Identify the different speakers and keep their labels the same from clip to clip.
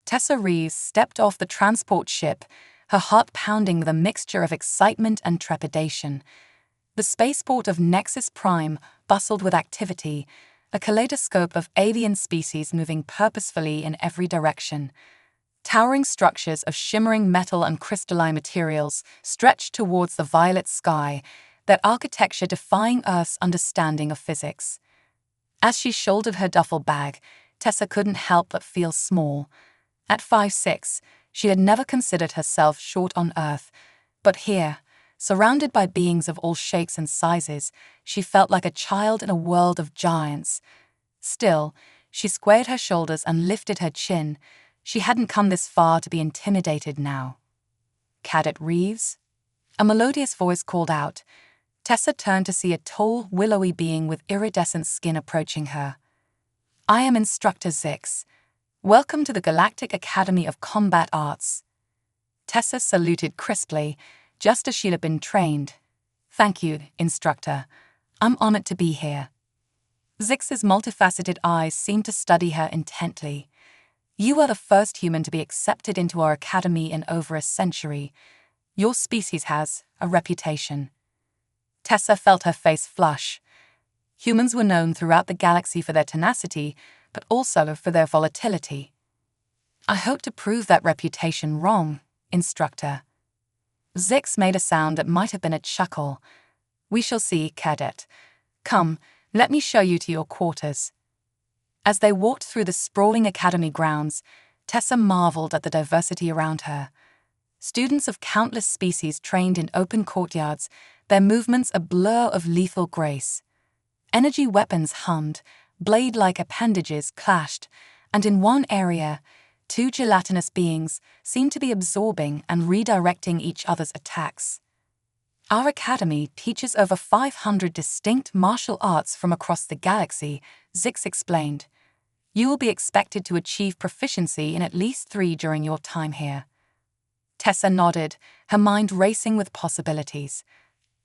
Speaker 1: Tessa Reeves stepped off the transport ship, her heart pounding with a mixture of excitement and trepidation. The spaceport of Nexus Prime bustled with activity, a kaleidoscope of alien species moving purposefully in every direction. Towering structures of shimmering metal and crystalline materials stretched towards the violet sky, their architecture defying Earth's understanding of physics. As she shouldered her duffel bag, Tessa couldn't help but feel small. At 5'6", she had never considered herself short on Earth, but here, surrounded by beings of all shapes and sizes, she felt like a child in a world of giants. Still, she squared her shoulders and lifted her chin. She hadn't come this far to be intimidated now. "Cadet Reeves?" A melodious voice called out. Tessa turned to see a tall, willowy being with iridescent skin approaching her. "I am Instructor Zix. Welcome to the Galactic Academy of Combat Arts." Tessa saluted crisply, just as she'd have been trained. "Thank you, Instructor. I'm honored to be here." Zix's multifaceted eyes seemed to study her intently. "You are the first human to be accepted into our academy in over a century. Your species has a reputation." Tessa felt her face flush. Humans were known throughout the galaxy for their tenacity, but also for their volatility. "I hope to prove that reputation wrong, Instructor." Zix made a sound that might have been a chuckle. "We shall see, Cadet. Come, let me show you to your quarters." As they walked through the sprawling academy grounds, Tessa marveled at the diversity around her. Students of countless species trained in open courtyards, their movements a blur of lethal grace. Energy weapons hummed, blade-like appendages clashed, and in one area, two gelatinous beings seemed to be absorbing and redirecting each other's attacks. "Our academy teaches over 500 distinct martial arts from across the galaxy," Zix explained. "You will be expected to achieve proficiency in at least 3 during your time here." Tessa nodded, her mind racing with possibilities.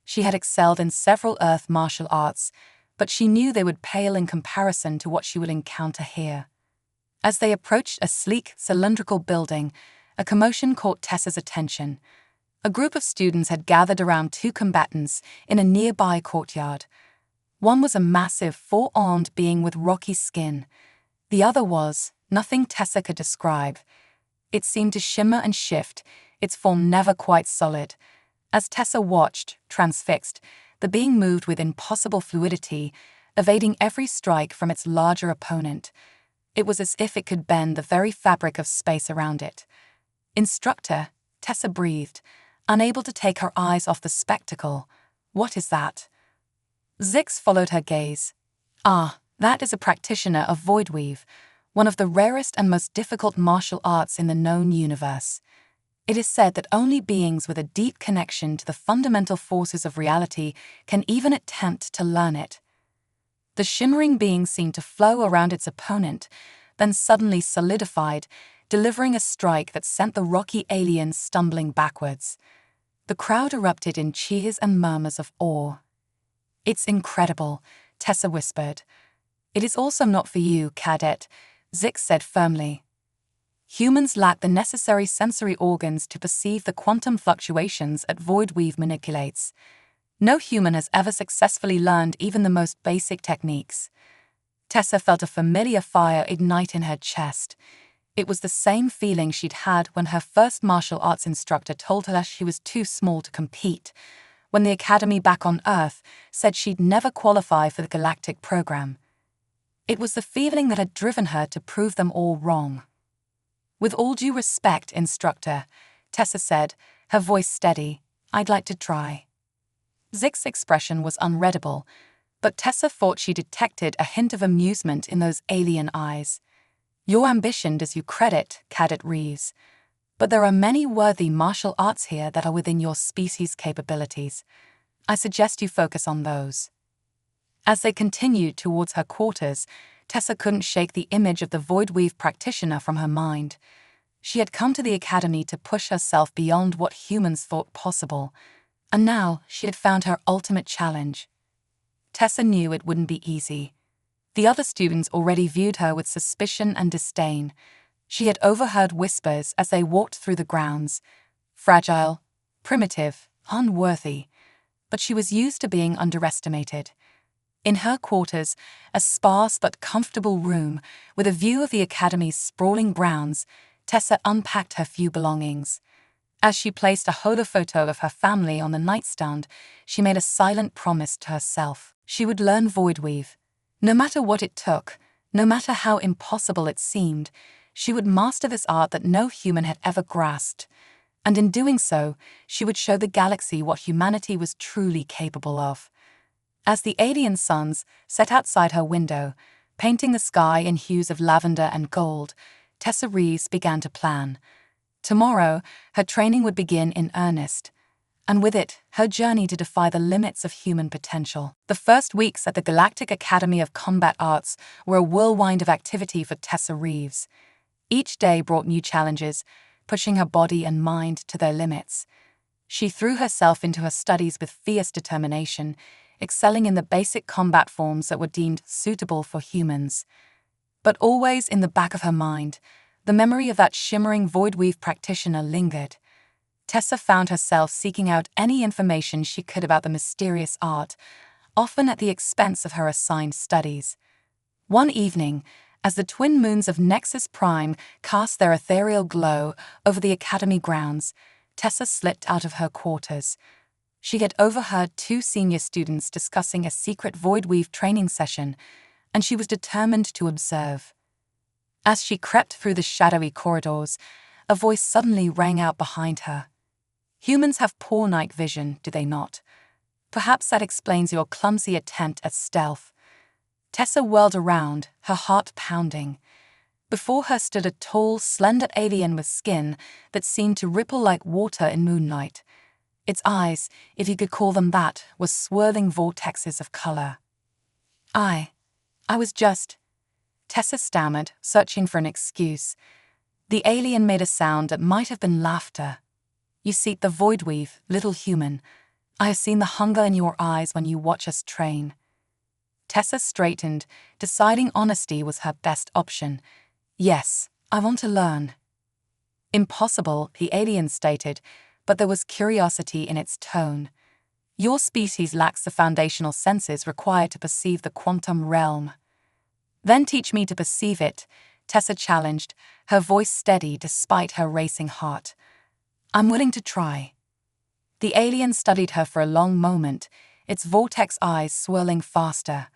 Speaker 1: She had excelled in several Earth martial arts, but she knew they would pale in comparison to what she would encounter here. As they approached a sleek, cylindrical building, a commotion caught Tessa's attention. A group of students had gathered around 2 combatants in a nearby courtyard. One was a massive, 4-armed being with rocky skin. The other was nothing Tessa could describe. It seemed to shimmer and shift, its form never quite solid. As Tessa watched, transfixed, the being moved with impossible fluidity, evading every strike from its larger opponent. It was as if it could bend the very fabric of space around it. "Instructor," Tessa breathed, unable to take her eyes off the spectacle. "What is that?" Zix followed her gaze. "Ah, that is a practitioner of Voidweave, one of the rarest and most difficult martial arts in the known universe. It is said that only beings with a deep connection to the fundamental forces of reality can even attempt to learn it." The shimmering being seemed to flow around its opponent, then suddenly solidified, delivering a strike that sent the rocky alien stumbling backwards. The crowd erupted in cheers and murmurs of awe. "It's incredible," Tessa whispered. "It is also not for you, Cadet," Zix said firmly. "Humans lack the necessary sensory organs to perceive the quantum fluctuations that Voidweave manipulates. No human has ever successfully learned even the most basic techniques." Tessa felt a familiar fire ignite in her chest. It was the same feeling she'd had when her first martial arts instructor told her she was too small to compete, when the academy back on Earth said she'd never qualify for the galactic program. It was the feeling that had driven her to prove them all wrong. "With all due respect, Instructor," Tessa said, her voice steady, "I'd like to try." Zix's expression was unreadable, but Tessa thought she detected a hint of amusement in those alien eyes. "Your ambition does you credit, Cadet Reeves, but there are many worthy martial arts here that are within your species' capabilities. I suggest you focus on those." As they continued towards her quarters, Tessa couldn't shake the image of the Voidweave practitioner from her mind. She had come to the academy to push herself beyond what humans thought possible, and now she had found her ultimate challenge. Tessa knew it wouldn't be easy. The other students already viewed her with suspicion and disdain. She had overheard whispers as they walked through the grounds. Fragile, primitive, unworthy. But she was used to being underestimated. In her quarters, a sparse but comfortable room with a view of the academy's sprawling grounds, Tessa unpacked her few belongings. As she placed a holophoto of her family on the nightstand, she made a silent promise to herself. She would learn voidweave. No matter what it took, no matter how impossible it seemed, she would master this art that no human had ever grasped. And in doing so, she would show the galaxy what humanity was truly capable of. As the alien suns set outside her window, painting the sky in hues of lavender and gold, Tessa Reeves began to plan. Tomorrow, her training would begin in earnest, and with it, her journey to defy the limits of human potential. The first weeks at the Galactic Academy of Combat Arts were a whirlwind of activity for Tessa Reeves. Each day brought new challenges, pushing her body and mind to their limits. She threw herself into her studies with fierce determination, excelling in the basic combat forms that were deemed suitable for humans. But always in the back of her mind, the memory of that shimmering voidweave practitioner lingered. Tessa found herself seeking out any information she could about the mysterious art, often at the expense of her assigned studies. One evening, as the twin moons of Nexus Prime cast their ethereal glow over the academy grounds, Tessa slipped out of her quarters. She had overheard two senior students discussing a secret voidweave training session, and she was determined to observe. As she crept through the shadowy corridors, a voice suddenly rang out behind her. Humans have poor night vision, do they not? Perhaps that explains your clumsy attempt at stealth. Tessa whirled around, her heart pounding. Before her stood a tall, slender alien with skin that seemed to ripple like water in moonlight. Its eyes, if you could call them that, were swirling vortexes of color. I was just... Tessa stammered, searching for an excuse. The alien made a sound that might have been laughter. You seek the voidweave, little human. I have seen the hunger in your eyes when you watch us train. Tessa straightened, deciding honesty was her best option. Yes, I want to learn. Impossible, the alien stated, but there was curiosity in its tone. Your species lacks the foundational senses required to perceive the quantum realm. Then teach me to perceive it, Tessa challenged, her voice steady despite her racing heart. I'm willing to try. The alien studied her for a long moment, its vortex eyes swirling faster.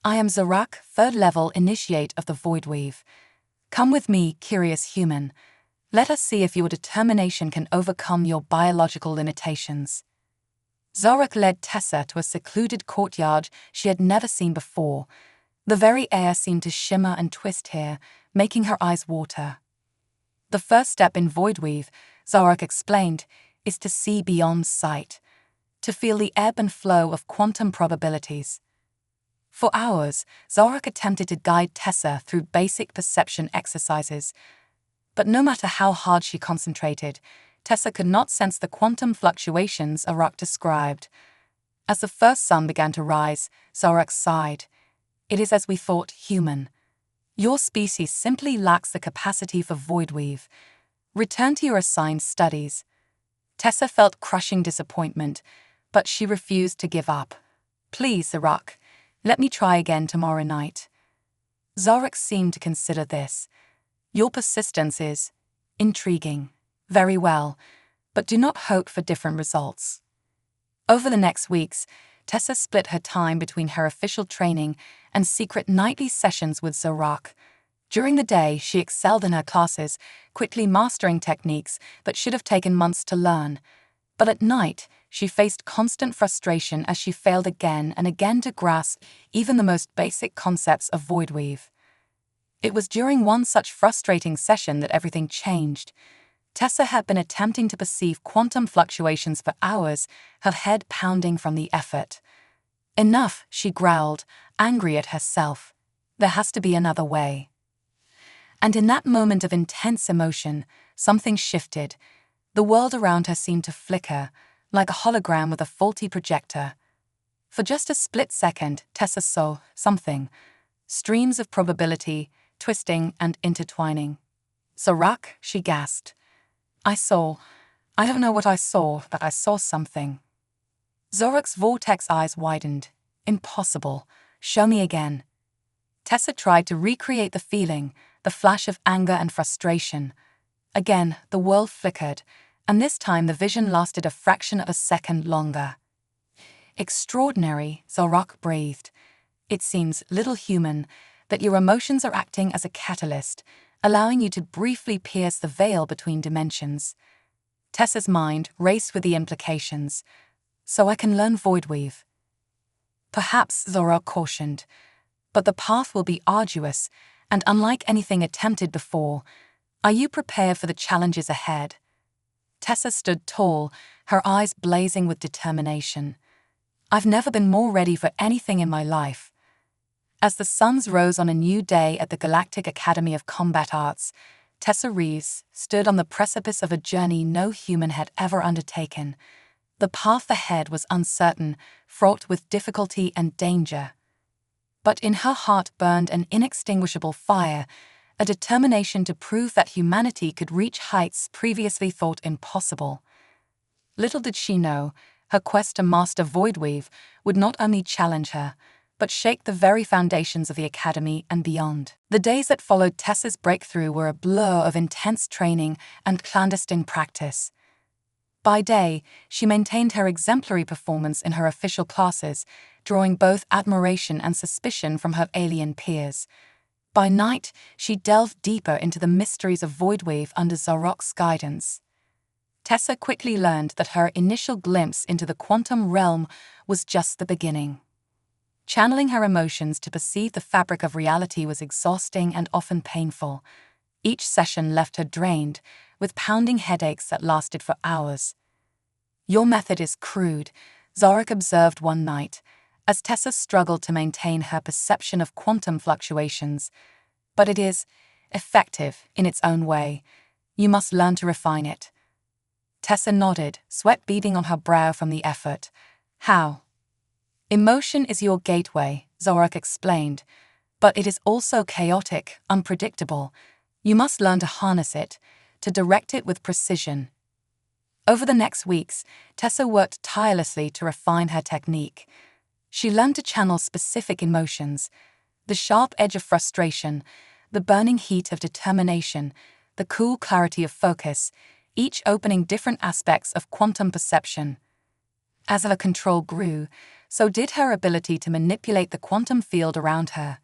Speaker 1: I am Zarak, 3rd level initiate of the Voidweave. Come with me, curious human. Let us see if your determination can overcome your biological limitations. Zarak led Tessa to a secluded courtyard she had never seen before. The very air seemed to shimmer and twist here, making her eyes water. The first step in Voidweave, Zarak explained, is to see beyond sight, to feel the ebb and flow of quantum probabilities. For hours, Zarak attempted to guide Tessa through basic perception exercises. But no matter how hard she concentrated, Tessa could not sense the quantum fluctuations Zarak described. As the first sun began to rise, Zarak sighed. It is as we thought, human. Your species simply lacks the capacity for voidweave. Return to your assigned studies. Tessa felt crushing disappointment, but she refused to give up. Please, Zarak, let me try again tomorrow night. Zarak seemed to consider this. Your persistence is intriguing. Very well, but do not hope for different results. Over the next weeks, Tessa split her time between her official training and secret nightly sessions with Zarak. During the day, she excelled in her classes, quickly mastering techniques that should have taken months to learn. But at night, she faced constant frustration as she failed again and again to grasp even the most basic concepts of Voidweave. It was during one such frustrating session that everything changed. Tessa had been attempting to perceive quantum fluctuations for hours, her head pounding from the effort. Enough, she growled, angry at herself. There has to be another way. And in that moment of intense emotion, something shifted. The world around her seemed to flicker, like a hologram with a faulty projector. For just a split second, Tessa saw something. Streams of probability, twisting and intertwining. "Zorak," she gasped. I don't know what I saw, but I saw something." Zorak's vortex eyes widened. "Impossible. Show me again." Tessa tried to recreate the feeling, the flash of anger and frustration. Again, the world flickered, and this time the vision lasted a fraction of a second longer. "Extraordinary," Zorak breathed. "It seems, little human, that your emotions are acting as a catalyst, allowing you to briefly pierce the veil between dimensions." Tessa's mind raced with the implications. "So I can learn Voidweave?" "Perhaps," Zorak cautioned, "but the path will be arduous, and unlike anything attempted before. Are you prepared for the challenges ahead?" Tessa stood tall, her eyes blazing with determination. "I've never been more ready for anything in my life." As the suns rose on a new day at the Galactic Academy of Combat Arts, Tessa Reeves stood on the precipice of a journey no human had ever undertaken. The path ahead was uncertain, fraught with difficulty and danger. But in her heart burned an inextinguishable fire, a determination to prove that humanity could reach heights previously thought impossible. Little did she know, her quest to master Voidweave would not only challenge her, but shake the very foundations of the Academy and beyond. The days that followed Tessa's breakthrough were a blur of intense training and clandestine practice. By day, she maintained her exemplary performance in her official classes, drawing both admiration and suspicion from her alien peers. By night, she delved deeper into the mysteries of Voidweave under Zorak's guidance. Tessa quickly learned that her initial glimpse into the quantum realm was just the beginning. Channeling her emotions to perceive the fabric of reality was exhausting and often painful. Each session left her drained, with pounding headaches that lasted for hours. "Your method is crude," Zorak observed one night, as Tessa struggled to maintain her perception of quantum fluctuations. "But it is effective in its own way. You must learn to refine it." Tessa nodded, sweat beading on her brow from the effort. "How?" "Emotion is your gateway," Zorak explained, "but it is also chaotic, unpredictable. You must learn to harness it, to direct it with precision." Over the next weeks, Tessa worked tirelessly to refine her technique. She learned to channel specific emotions: the sharp edge of frustration, the burning heat of determination, the cool clarity of focus, each opening different aspects of quantum perception. As her control grew, so did her ability to manipulate the quantum field around her.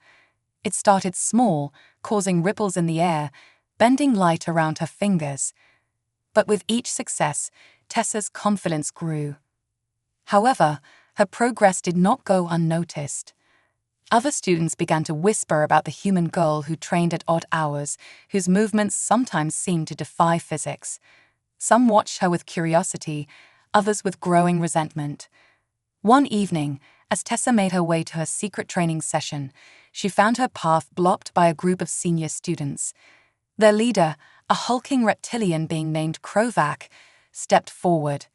Speaker 1: It started small, causing ripples in the air, bending light around her fingers. But with each success, Tessa's confidence grew. However, her progress did not go unnoticed. Other students began to whisper about the human girl who trained at odd hours, whose movements sometimes seemed to defy physics. Some watched her with curiosity, others with growing resentment. One evening, as Tessa made her way to her secret training session, she found her path blocked by a group of senior students. Their leader, a hulking reptilian being named Krovak, stepped forward.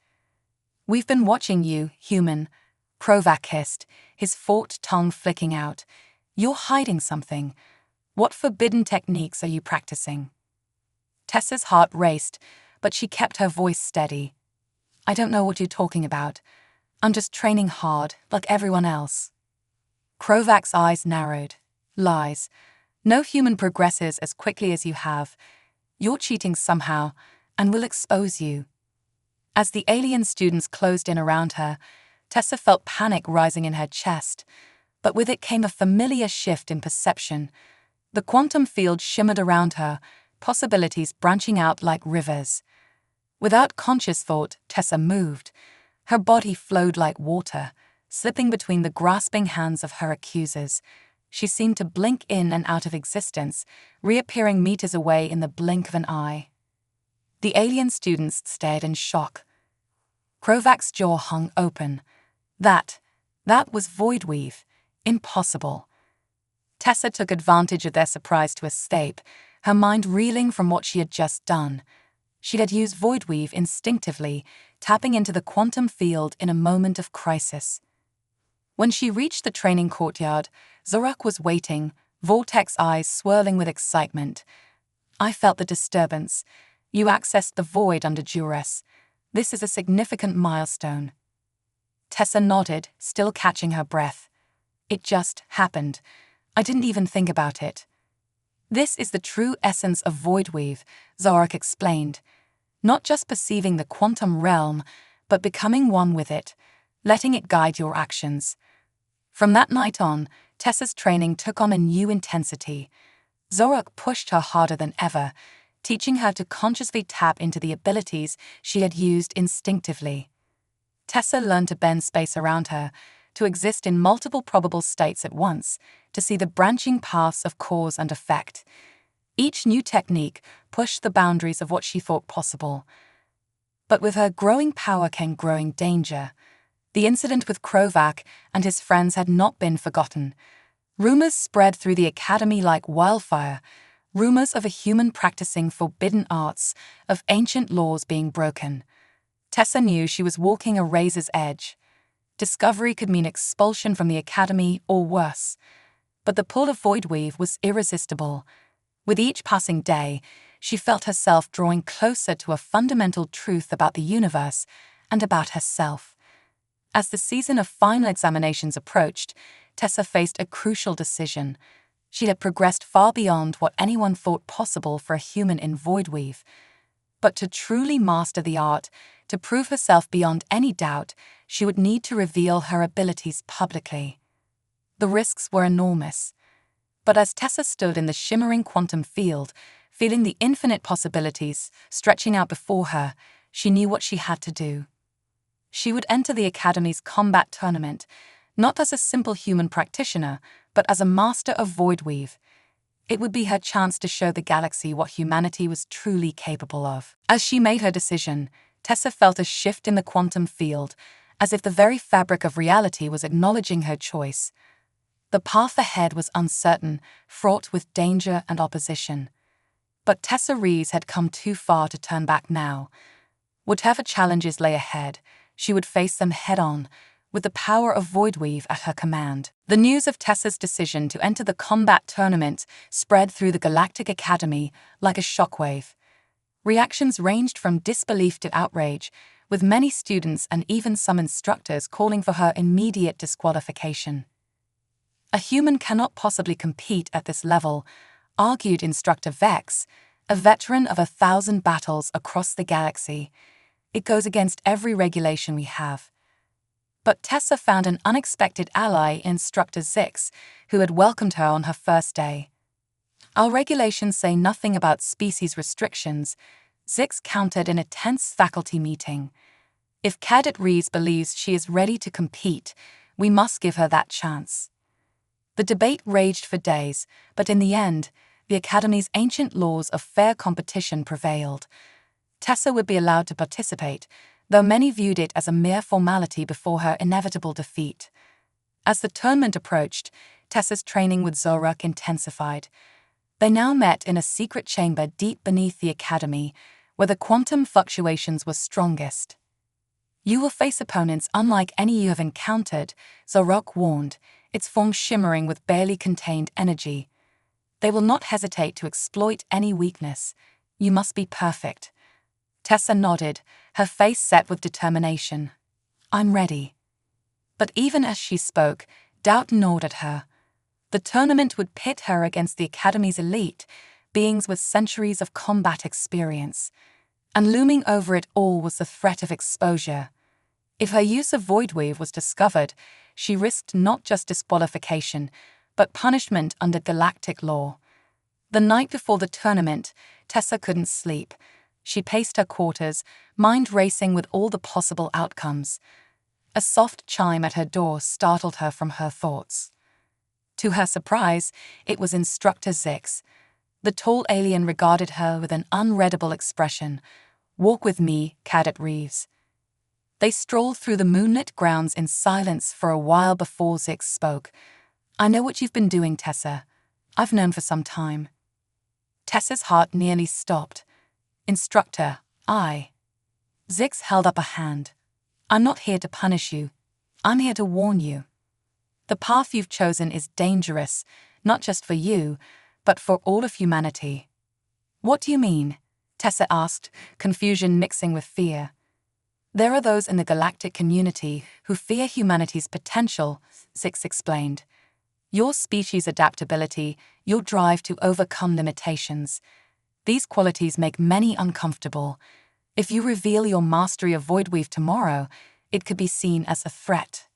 Speaker 1: "We've been watching you, human," Krovak hissed, his forked tongue flicking out. "You're hiding something. What forbidden techniques are you practicing?" Tessa's heart raced, but she kept her voice steady. "I don't know what you're talking about. I'm just training hard, like everyone else." Krovak's eyes narrowed. "Lies. No human progresses as quickly as you have. You're cheating somehow, and we'll expose you." As the alien students closed in around her, Tessa felt panic rising in her chest, but with it came a familiar shift in perception. The quantum field shimmered around her, possibilities branching out like rivers. Without conscious thought, Tessa moved. Her body flowed like water, slipping between the grasping hands of her accusers. She seemed to blink in and out of existence, reappearing meters away in the blink of an eye. The alien students stared in shock. Krovak's jaw hung open. That was Voidweave. Impossible. Tessa took advantage of their surprise to escape, her mind reeling from what she had just done. She had used Voidweave instinctively, tapping into the quantum field in a moment of crisis. When she reached the training courtyard, Zorak was waiting, vortex eyes swirling with excitement. I felt the disturbance. You accessed the void under duress. This is a significant milestone. Tessa nodded, still catching her breath. It just happened. I didn't even think about it. This is the true essence of Voidweave, Zorak explained. Not just perceiving the quantum realm, but becoming one with it, letting it guide your actions. From that night on, Tessa's training took on a new intensity. Zorak pushed her harder than ever, teaching her to consciously tap into the abilities she had used instinctively. Tessa learned to bend space around her, to exist in multiple probable states at once, to see the branching paths of cause and effect. Each new technique pushed the boundaries of what she thought possible. But with her growing power came growing danger. The incident with Krovak and his friends had not been forgotten. Rumors spread through the academy like wildfire, rumors of a human practicing forbidden arts, of ancient laws being broken. Tessa knew she was walking a razor's edge. Discovery could mean expulsion from the academy or worse. But the pull of Voidweave was irresistible. With each passing day, she felt herself drawing closer to a fundamental truth about the universe and about herself. As the season of final examinations approached, Tessa faced a crucial decision. She had progressed far beyond what anyone thought possible for a human in Voidweave. But to truly master the art, to prove herself beyond any doubt, she would need to reveal her abilities publicly. The risks were enormous. But as Tessa stood in the shimmering quantum field, feeling the infinite possibilities stretching out before her, she knew what she had to do. She would enter the Academy's combat tournament, not as a simple human practitioner, but as a master of Voidweave. It would be her chance to show the galaxy what humanity was truly capable of. As she made her decision, Tessa felt a shift in the quantum field, as if the very fabric of reality was acknowledging her choice. The path ahead was uncertain, fraught with danger and opposition. But Tessa Rees had come too far to turn back now. Whatever challenges lay ahead, she would face them head-on, with the power of Voidweave at her command. The news of Tessa's decision to enter the combat tournament spread through the Galactic Academy like a shockwave. Reactions ranged from disbelief to outrage, with many students and even some instructors calling for her immediate disqualification. A human cannot possibly compete at this level, argued Instructor Vex, a veteran of 1,000 battles across the galaxy. It goes against every regulation we have. But Tessa found an unexpected ally in Instructor Zix, who had welcomed her on her first day. Our regulations say nothing about species restrictions, Zix countered in a tense faculty meeting. If Cadet Rees believes she is ready to compete, we must give her that chance. The debate raged for days, but in the end, the Academy's ancient laws of fair competition prevailed. Tessa would be allowed to participate, though many viewed it as a mere formality before her inevitable defeat. As the tournament approached, Tessa's training with Zorak intensified. They now met in a secret chamber deep beneath the Academy, where the quantum fluctuations were strongest. You will face opponents unlike any you have encountered, Zorak warned, its form shimmering with barely contained energy. They will not hesitate to exploit any weakness. You must be perfect. Tessa nodded, her face set with determination. I'm ready. But even as she spoke, doubt gnawed at her. The tournament would pit her against the Academy's elite, beings with centuries of combat experience. And looming over it all was the threat of exposure. If her use of Voidweave was discovered, she risked not just disqualification, but punishment under galactic law. The night before the tournament, Tessa couldn't sleep. She paced her quarters, mind racing with all the possible outcomes. A soft chime at her door startled her from her thoughts. To her surprise, it was Instructor Zix. The tall alien regarded her with an unreadable expression. Walk with me, Cadet Reeves. They strolled through the moonlit grounds in silence for a while before Zix spoke. I know what you've been doing, Tessa. I've known for some time. Tessa's heart nearly stopped. Instructor, Zix held up a hand. I'm not here to punish you. I'm here to warn you. The path you've chosen is dangerous, not just for you, but for all of humanity. What do you mean? Tessa asked, confusion mixing with fear. There are those in the galactic community who fear humanity's potential, Zix explained. Your species' adaptability, your drive to overcome limitations. These qualities make many uncomfortable. If you reveal your mastery of Voidweave tomorrow, it could be seen as a threat.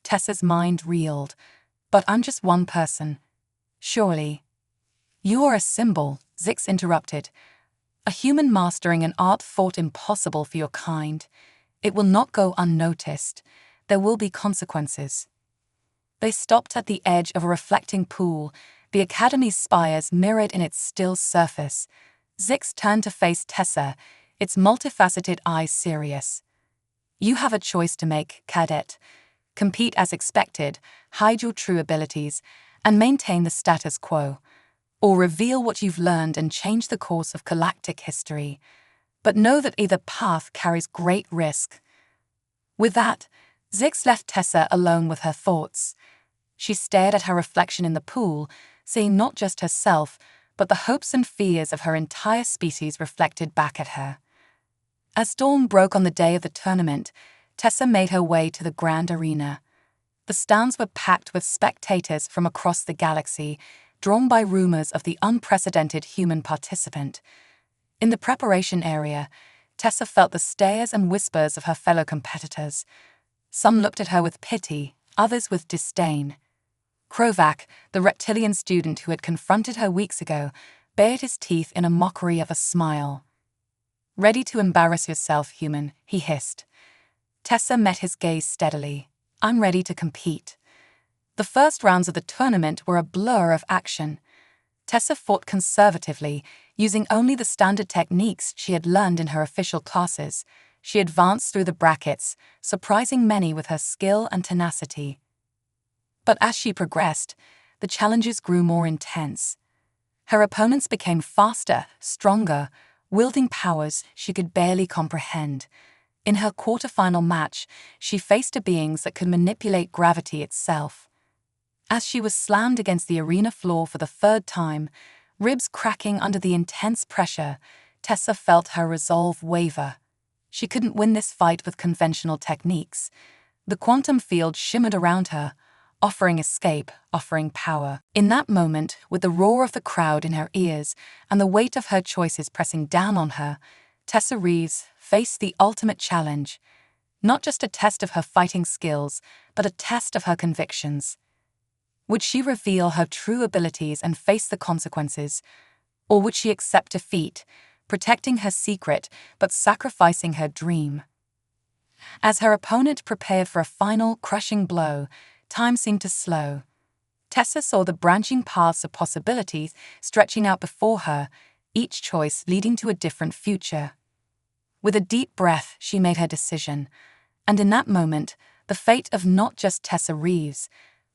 Speaker 1: Tessa's mind reeled. But I'm just one person. Surely. You are a symbol, Zix interrupted. A human mastering an art thought impossible for your kind. It will not go unnoticed. There will be consequences. They stopped at the edge of a reflecting pool, the Academy's spires mirrored in its still surface. Zix turned to face Tessa, its multifaceted eyes serious. You have a choice to make, Cadet. Compete as expected, hide your true abilities, and maintain the status quo. Or reveal what you've learned and change the course of galactic history. But know that either path carries great risk. With that, Zix left Tessa alone with her thoughts. She stared at her reflection in the pool, seeing not just herself, but the hopes and fears of her entire species reflected back at her. As dawn broke on the day of the tournament, Tessa made her way to the grand arena. The stands were packed with spectators from across the galaxy, drawn by rumors of the unprecedented human participant. In the preparation area, Tessa felt the stares and whispers of her fellow competitors. Some looked at her with pity, others with disdain. Krovac, the reptilian student who had confronted her weeks ago, bared his teeth in a mockery of a smile. Ready to embarrass yourself, human, he hissed. Tessa met his gaze steadily. I'm ready to compete. The first rounds of the tournament were a blur of action. Tessa fought conservatively, using only the standard techniques she had learned in her official classes. She advanced through the brackets, surprising many with her skill and tenacity. But as she progressed, the challenges grew more intense. Her opponents became faster, stronger, wielding powers she could barely comprehend. In her quarterfinal match, she faced beings that could manipulate gravity itself. As she was slammed against the arena floor for the third time, ribs cracking under the intense pressure, Tessa felt her resolve waver. She couldn't win this fight with conventional techniques. The quantum field shimmered around her, offering escape, offering power. In that moment, with the roar of the crowd in her ears and the weight of her choices pressing down on her, Tessa Reeves faced the ultimate challenge. Not just a test of her fighting skills, but a test of her convictions. Would she reveal her true abilities and face the consequences? Or would she accept defeat, protecting her secret but sacrificing her dream? As her opponent prepared for a final, crushing blow, time seemed to slow. Tessa saw the branching paths of possibilities stretching out before her, each choice leading to a different future. With a deep breath, she made her decision. And in that moment, the fate of not just Tessa Reeves,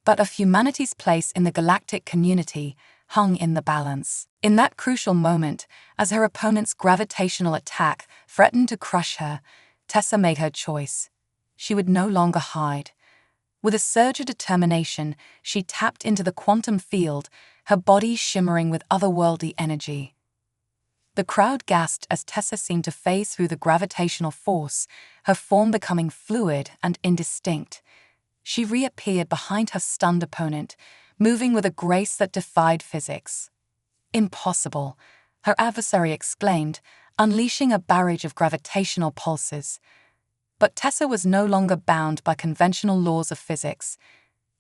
Speaker 1: but of humanity's place in the galactic community, hung in the balance. In that crucial moment, as her opponent's gravitational attack threatened to crush her, Tessa made her choice. She would no longer hide. With a surge of determination, she tapped into the quantum field, her body shimmering with otherworldly energy. The crowd gasped as Tessa seemed to phase through the gravitational force, her form becoming fluid and indistinct. She reappeared behind her stunned opponent, moving with a grace that defied physics. Impossible, her adversary exclaimed, unleashing a barrage of gravitational pulses. But Tessa was no longer bound by conventional laws of physics.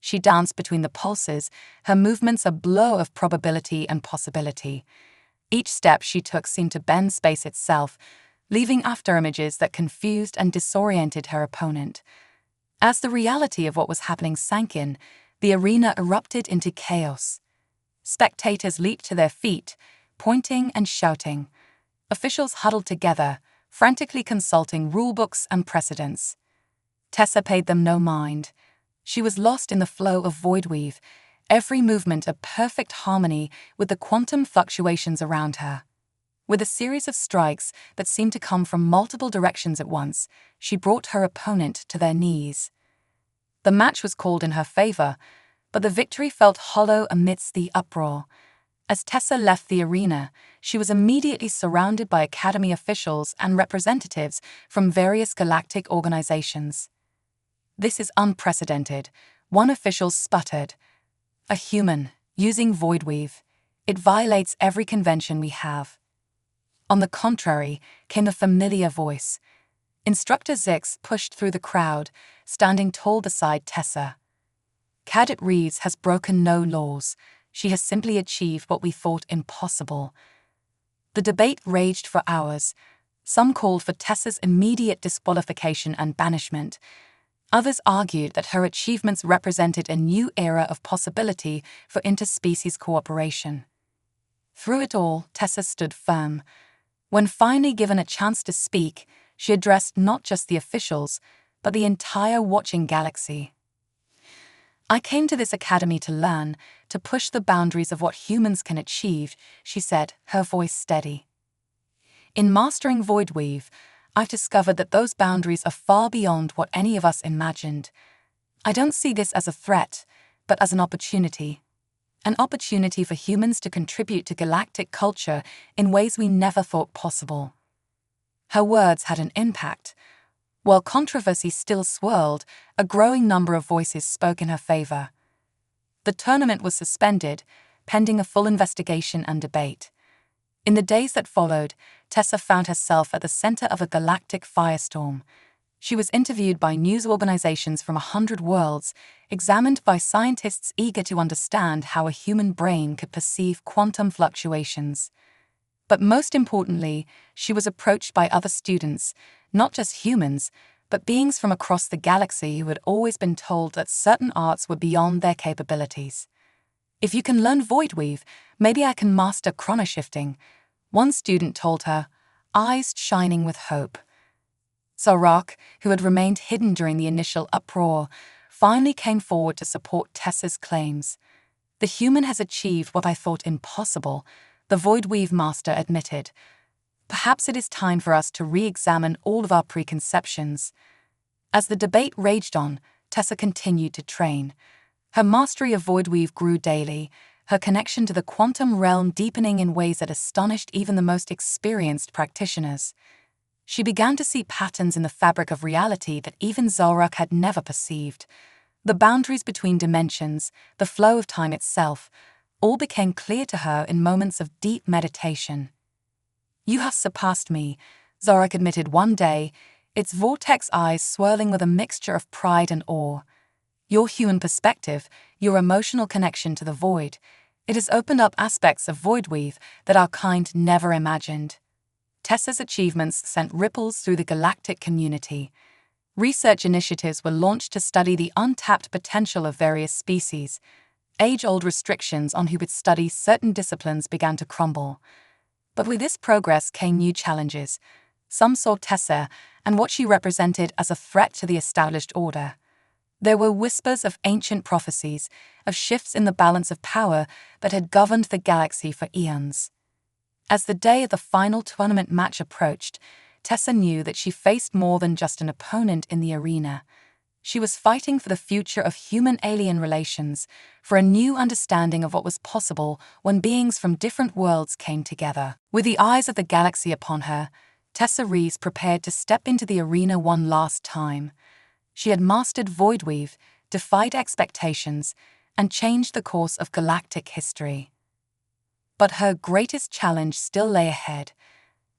Speaker 1: She danced between the pulses, her movements a blur of probability and possibility. Each step she took seemed to bend space itself, leaving afterimages that confused and disoriented her opponent. As the reality of what was happening sank in, the arena erupted into chaos. Spectators leaped to their feet, pointing and shouting. Officials huddled together, frantically consulting rulebooks and precedents. Tessa paid them no mind. She was lost in the flow of Voidweave, every movement a perfect harmony with the quantum fluctuations around her. With a series of strikes that seemed to come from multiple directions at once, she brought her opponent to their knees. The match was called in her favor, but the victory felt hollow amidst the uproar. As Tessa left the arena, she was immediately surrounded by Academy officials and representatives from various galactic organizations. "This is unprecedented," one official sputtered. "A human, using Voidweave. It violates every convention we have." On the contrary, came a familiar voice. Instructor Zix pushed through the crowd, standing tall beside Tessa. "Cadet Reeves has broken no laws. She has simply achieved what we thought impossible." The debate raged for hours. Some called for Tessa's immediate disqualification and banishment. Others argued that her achievements represented a new era of possibility for interspecies cooperation. Through it all, Tessa stood firm. When finally given a chance to speak, she addressed not just the officials, but the entire watching galaxy. "I came to this academy to learn, to push the boundaries of what humans can achieve," she said, her voice steady. "In mastering Voidweave, I've discovered that those boundaries are far beyond what any of us imagined. I don't see this as a threat, but as an opportunity. An opportunity for humans to contribute to galactic culture in ways we never thought possible." Her words had an impact. While controversy still swirled, a growing number of voices spoke in her favor. The tournament was suspended, pending a full investigation and debate. In the days that followed, Tessa found herself at the center of a galactic firestorm. She was interviewed by news organizations from 100 worlds, examined by scientists eager to understand how a human brain could perceive quantum fluctuations. But most importantly, she was approached by other students, not just humans, but beings from across the galaxy who had always been told that certain arts were beyond their capabilities. "If you can learn Voidweave, maybe I can master chronoshifting," one student told her, eyes shining with hope. Zorak, who had remained hidden during the initial uproar, finally came forward to support Tessa's claims. "The human has achieved what I thought impossible," the Voidweave master admitted. "Perhaps it is time for us to re-examine all of our preconceptions." As the debate raged on, Tessa continued to train. Her mastery of Voidweave grew daily, her connection to the quantum realm deepening in ways that astonished even the most experienced practitioners. She began to see patterns in the fabric of reality that even Zorak had never perceived. The boundaries between dimensions, the flow of time itself, all became clear to her in moments of deep meditation. "You have surpassed me," Zorak admitted one day, its vortex eyes swirling with a mixture of pride and awe. "Your human perspective, your emotional connection to the void, it has opened up aspects of Voidweave that our kind never imagined." Tessa's achievements sent ripples through the galactic community. Research initiatives were launched to study the untapped potential of various species. Age-old restrictions on who would study certain disciplines began to crumble. But with this progress came new challenges. Some saw Tessa and what she represented as a threat to the established order. There were whispers of ancient prophecies, of shifts in the balance of power that had governed the galaxy for eons. As the day of the final tournament match approached, Tessa knew that she faced more than just an opponent in the arena. She was fighting for the future of human-alien relations, for a new understanding of what was possible when beings from different worlds came together. With the eyes of the galaxy upon her, Tessa Reeves prepared to step into the arena one last time. She had mastered Voidweave, defied expectations, and changed the course of galactic history. But her greatest challenge still lay ahead.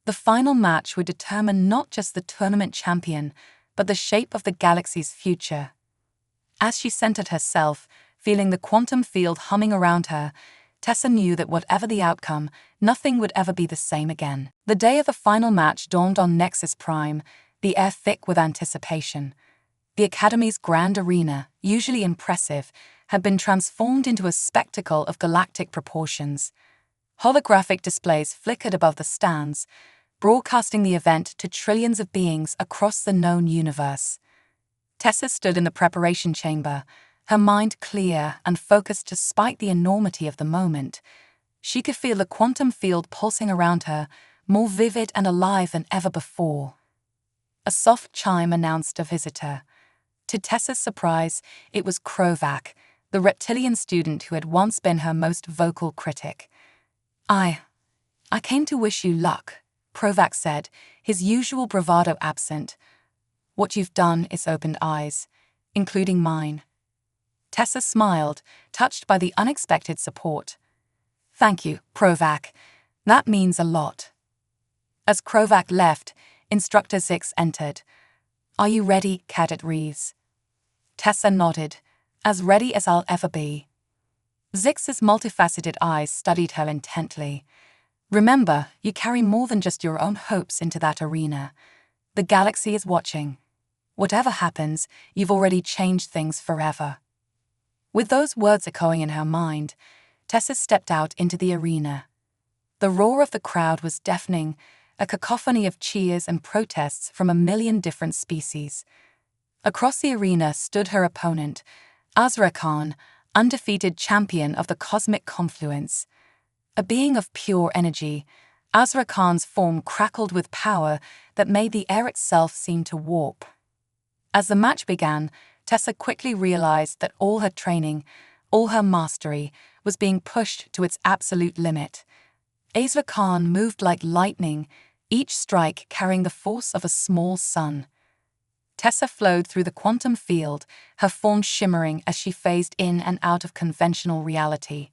Speaker 1: The final match would determine not just the tournament champion, but the shape of the galaxy's future. As she centered herself, feeling the quantum field humming around her, Tessa knew that whatever the outcome, nothing would ever be the same again. The day of the final match dawned on Nexus Prime, the air thick with anticipation. The Academy's grand arena, usually impressive, had been transformed into a spectacle of galactic proportions. Holographic displays flickered above the stands, broadcasting the event to trillions of beings across the known universe. Tessa stood in the preparation chamber, her mind clear and focused despite the enormity of the moment. She could feel the quantum field pulsing around her, more vivid and alive than ever before. A soft chime announced a visitor. To Tessa's surprise, it was Krovak, the reptilian student who had once been her most vocal critic. I came to wish you luck, Provac said, his usual bravado absent. What you've done is opened eyes, including mine. Tessa smiled, touched by the unexpected support. Thank you, Provac. That means a lot. As Provac left, Instructor Zix entered. Are you ready, Cadet Reeves? Tessa nodded, as ready as I'll ever be. Zix's multifaceted eyes studied her intently. Remember, you carry more than just your own hopes into that arena. The galaxy is watching. Whatever happens, you've already changed things forever. With those words echoing in her mind, Tessa stepped out into the arena. The roar of the crowd was deafening, a cacophony of cheers and protests from a million different species. Across the arena stood her opponent, Azra Khan, undefeated champion of the cosmic confluence. A being of pure energy, Azra Khan's form crackled with power that made the air itself seem to warp. As the match began, Tessa quickly realized that all her training, all her mastery, was being pushed to its absolute limit. Azra Khan moved like lightning, each strike carrying the force of a small sun. Tessa flowed through the quantum field, her form shimmering as she phased in and out of conventional reality.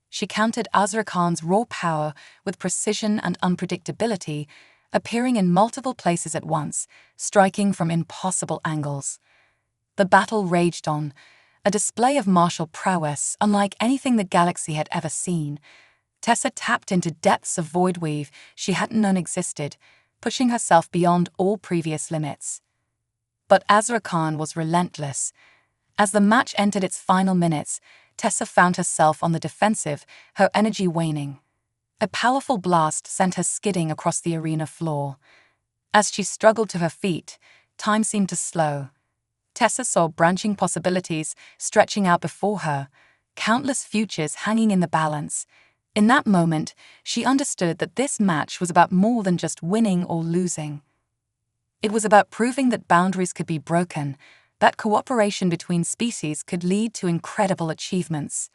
Speaker 1: She countered Azra Khan's raw power with precision and unpredictability, appearing in multiple places at once, striking from impossible angles. The battle raged on, a display of martial prowess unlike anything the galaxy had ever seen. Tessa tapped into depths of void weave she hadn't known existed, pushing herself beyond all previous limits. But Azra Khan was relentless. As the match entered its final minutes, Tessa found herself on the defensive, her energy waning. A powerful blast sent her skidding across the arena floor. As she struggled to her feet, time seemed to slow. Tessa saw branching possibilities stretching out before her, countless futures hanging in the balance. In that moment, she understood that this match was about more than just winning or losing. It was about proving that boundaries could be broken, that cooperation between species could lead to incredible achievements.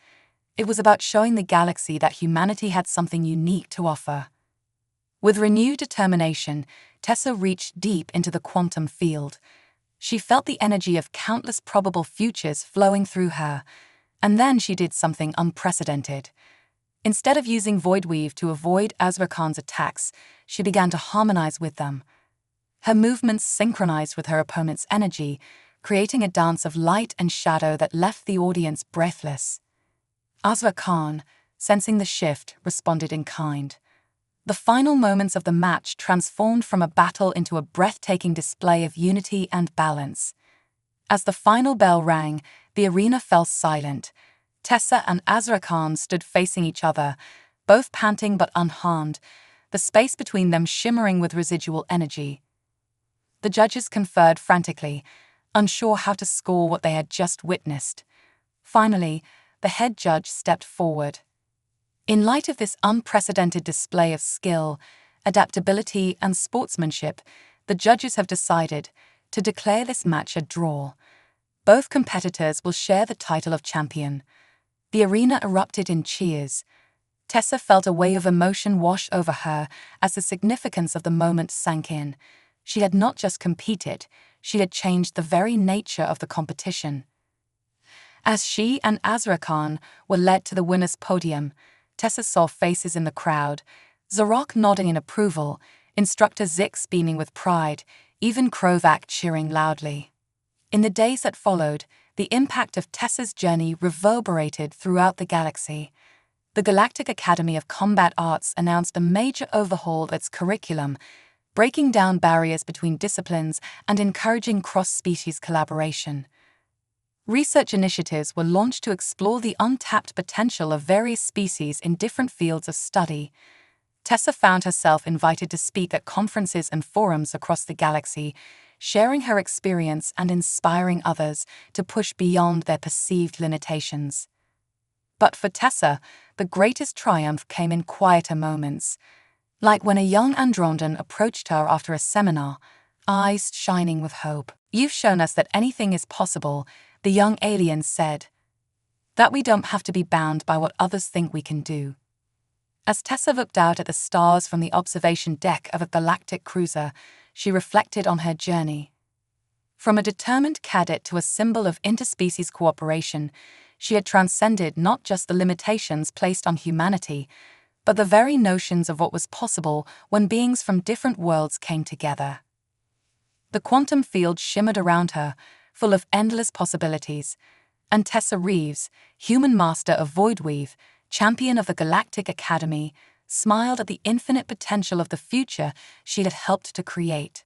Speaker 1: It was about showing the galaxy that humanity had something unique to offer. With renewed determination, Tessa reached deep into the quantum field. She felt the energy of countless probable futures flowing through her, and then she did something unprecedented. Instead of using void weave to avoid Azra Khan's attacks, she began to harmonize with them. Her movements synchronized with her opponent's energy, creating a dance of light and shadow that left the audience breathless. Azra Khan, sensing the shift, responded in kind. The final moments of the match transformed from a battle into a breathtaking display of unity and balance. As the final bell rang, the arena fell silent. Tessa and Azra Khan stood facing each other, both panting but unharmed, the space between them shimmering with residual energy. The judges conferred frantically, unsure how to score what they had just witnessed. Finally, the head judge stepped forward. In light of this unprecedented display of skill, adaptability, and sportsmanship, the judges have decided to declare this match a draw. Both competitors will share the title of champion. The arena erupted in cheers. Tessa felt a wave of emotion wash over her as the significance of the moment sank in. She had not just competed, she had changed the very nature of the competition. As she and Azra Khan were led to the winner's podium, Tessa saw faces in the crowd, Zarok nodding in approval, Instructor Zix beaming with pride, even Provac cheering loudly. In the days that followed, the impact of Tessa's journey reverberated throughout the galaxy. The Galactic Academy of Combat Arts announced a major overhaul of its curriculum, breaking down barriers between disciplines and encouraging cross-species collaboration. Research initiatives were launched to explore the untapped potential of various species in different fields of study. Tessa found herself invited to speak at conferences and forums across the galaxy, sharing her experience and inspiring others to push beyond their perceived limitations. But for Tessa, the greatest triumph came in quieter moments. Like when a young Androndan approached her after a seminar, eyes shining with hope. "You've shown us that anything is possible," the young alien said. "That we don't have to be bound by what others think we can do." As Tessa looked out at the stars from the observation deck of a galactic cruiser, she reflected on her journey. From a determined cadet to a symbol of interspecies cooperation, she had transcended not just the limitations placed on humanity, but the very notions of what was possible when beings from different worlds came together. The quantum field shimmered around her, full of endless possibilities, and Tessa Reeves, human master of Voidweave, champion of the Galactic Academy, smiled at the infinite potential of the future she had helped to create.